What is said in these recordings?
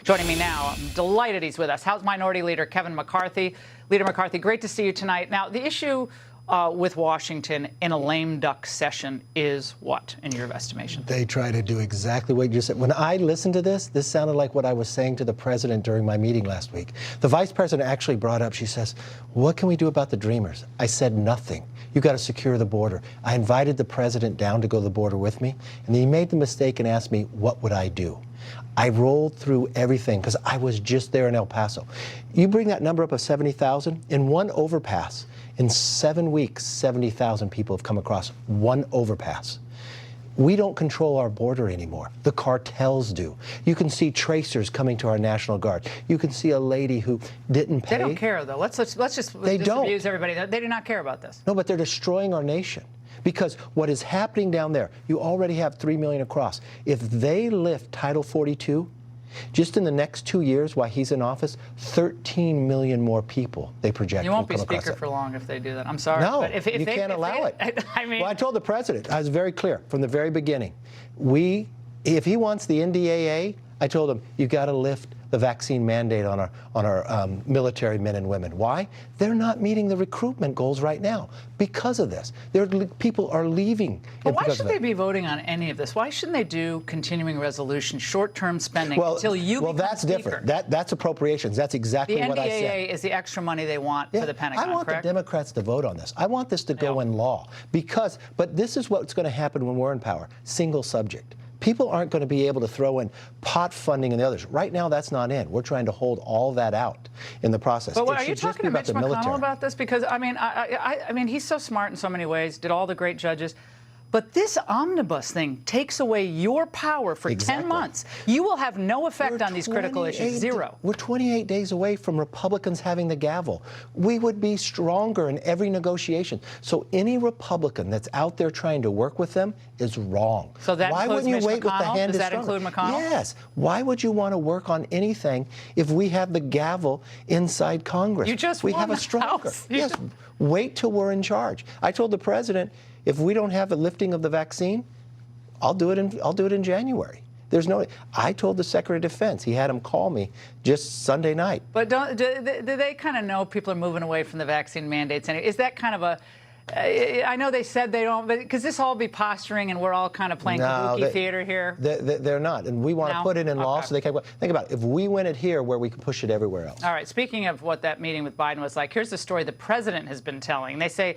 Joining me now, I'm delighted he's with us, House Minority Leader Kevin McCarthy. Leader McCarthy, great to see you tonight. Now, the issue with Washington in a lame duck session is what, in your estimation? They try to do exactly what you said. When I listened to this sounded like what I was saying to the president during my meeting last week. The vice president actually brought up, she says, what can we do about the Dreamers? I said nothing. You got to secure the border. I invited the president down to go to the border with me, and he made the mistake and asked me, what would I do? I rolled through everything because I was just there in El Paso. You bring that number up of 70,000, in one overpass, in 7 weeks, 70,000 people have come across one overpass. We don't control our border anymore. The cartels do. You can see tracers coming to our National Guard. You can see a lady who didn't pay. They don't care, though. Let's just disabuse everybody. They do not care about this. No, but they're destroying our nation. Because what is happening down there, you already have 3 million across. If they lift Title 42, just in the next 2 years while he's in office, 13 million more people they project. You won't be Speaker for long if they do that. I'm sorry. No, but if you can't allow it. I mean, well, I told the president, I was very clear from the very beginning. If he wants the NDAA, I told him, you got to lift the vaccine mandate on our military men and women. Why? They're not meeting the recruitment goals right now because of this. People are leaving. But why should they be voting on any of this? Why shouldn't they do continuing resolution, short-term spending until you become that's Speaker? Different. That's appropriations. That's exactly what I said. The NDAA is the extra money they want for the Pentagon, I want correct? the Democrats to vote on this. I want this to go in law but this is what's going to happen when we're in power. Single subject. People aren't going to be able to throw in pot funding and the others. Right now, that's not in. We're trying to hold all that out in the process. But are you talking to Mitch McConnell about this? Because, I mean, he's so smart in so many ways, did all the great judges. But this omnibus thing takes away your power for 10 months. You will have no effect on these critical issues. Zero. We're 28 days away from Republicans having the gavel. We would be stronger in every negotiation. So any Republican that's out there trying to work with them is wrong. So that includes Mitch McConnell? Does that include McConnell? Yes. Why would you want to work on anything if we have the gavel inside Congress? You just we have a stronger. Yes. Wait till we're in charge. I told the president, if we don't have a lifting of the vaccine, I'll do it in January. There's no. I told the Secretary of Defense. He had him call me just Sunday night. But do they kind of know people are moving away from the vaccine mandates? Is that kind of a? I know they said they don't, but because this all be posturing and we're all kind of playing kabuki theater here. They're not, and we want to put it in law so they can. Think about it. If we win it here, where we can push it everywhere else. All right. Speaking of what that meeting with Biden was like, here's the story the president has been telling. They say.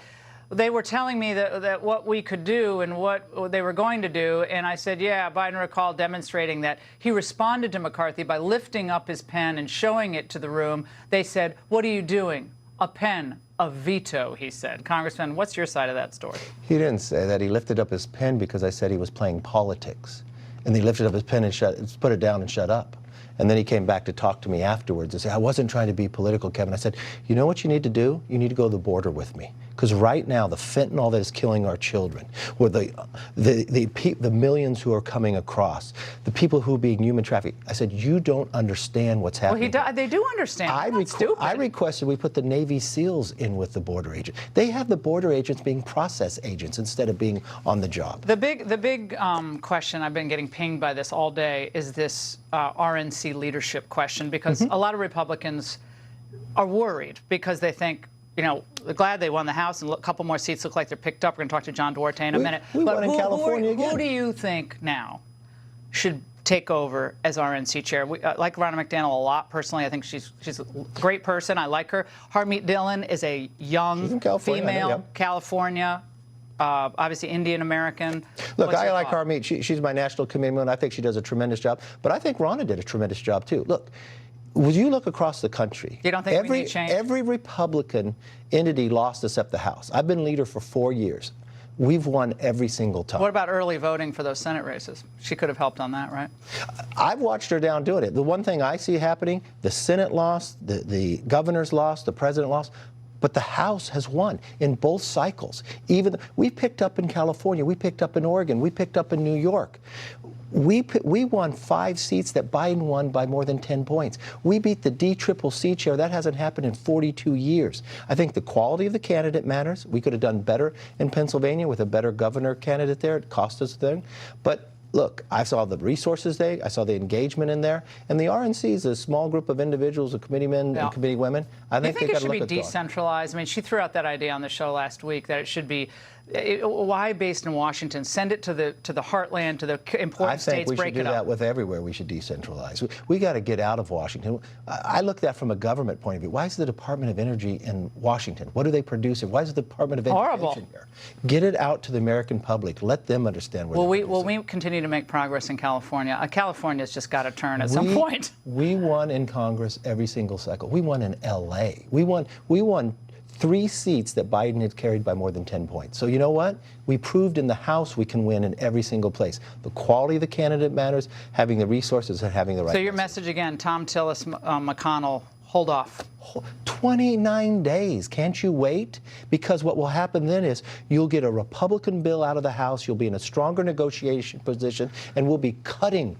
They were telling me that what we could do and what they were going to do, and I said, yeah, Biden recalled demonstrating that he responded to McCarthy by lifting up his pen and showing it to the room. They said, what are you doing? A pen, a veto, he said. Congressman, what's your side of that story? He didn't say that. He lifted up his pen because I said he was playing politics. And he lifted up his pen and put it down and shut up. And then he came back to talk to me afterwards and say, I wasn't trying to be political, Kevin. I said, you know what you need to do? You need to go to the border with me. Because right now, the fentanyl that is killing our children, or the millions who are coming across, the people who are being human trafficked, I said, you don't understand what's happening. Well, they do understand. I requested we put the Navy SEALs in with the border agent. They have the border agents being process agents instead of being on the job. The big question, I've been getting pinged by this all day, is this RNC leadership question, because a lot of Republicans are worried because they think, you know, they're glad they won the House and a couple more seats look like they're picked up. We're going to talk to John Duarte in a minute. But who do you think now should take over as RNC chair? I like Ronna McDaniel a lot personally. I think she's a great person. I like her. Harmeet Dillon is a young female, California. Obviously Indian American. Look, I like Harmeet. She's my national commitment. I think she does a tremendous job. But I think Ronna did a tremendous job too. Look, would you look across the country? You don't think we need change? Every Republican entity lost except the House. I've been leader for 4 years. We've won every single time. What about early voting for those Senate races? She could have helped on that, right? I've watched her down doing it. The one thing I see happening, the Senate lost, the governors lost, the president lost. But the House has won in both cycles. We picked up in California, we picked up in Oregon, we picked up in New York. We won 5 seats that Biden won by more than 10 points. We beat the DCCC chair. That hasn't happened in 42 years. I think the quality of the candidate matters. We could have done better in Pennsylvania with a better governor candidate there. It cost us a thing. But look, I saw the resources I saw the engagement in there, and the RNC is a small group of individuals, of committeemen and committee women. I think it should be decentralized? I mean, she threw out that idea on the show last week that it should be why based in Washington? Send it to the heartland, to the important states. I think we should do that with everywhere. We should decentralize. We got to get out of Washington. I look at that from a government point of view. Why is the Department of Energy in Washington? What do they produce? Why is the Department of Education here? Get it out to the American public. Let them understand what. Will we continue to make progress in California? California's just got to turn at some point. We won in Congress every single cycle. We won in L.A. We won 3 seats that Biden had carried by more than 10 points. So you know what? We proved in the House we can win in every single place. The quality of the candidate matters, having the resources and having the right. So your message again, Tom Tillis, McConnell, hold off. 29 days. Can't you wait? Because what will happen then is you'll get a Republican bill out of the House, you'll be in a stronger negotiation position, and we'll be cutting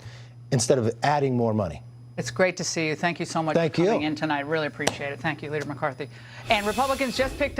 instead of adding more money. It's great to see you. Thank you so much for coming in tonight. Really appreciate it. Thank you, Leader McCarthy. And Republicans just picked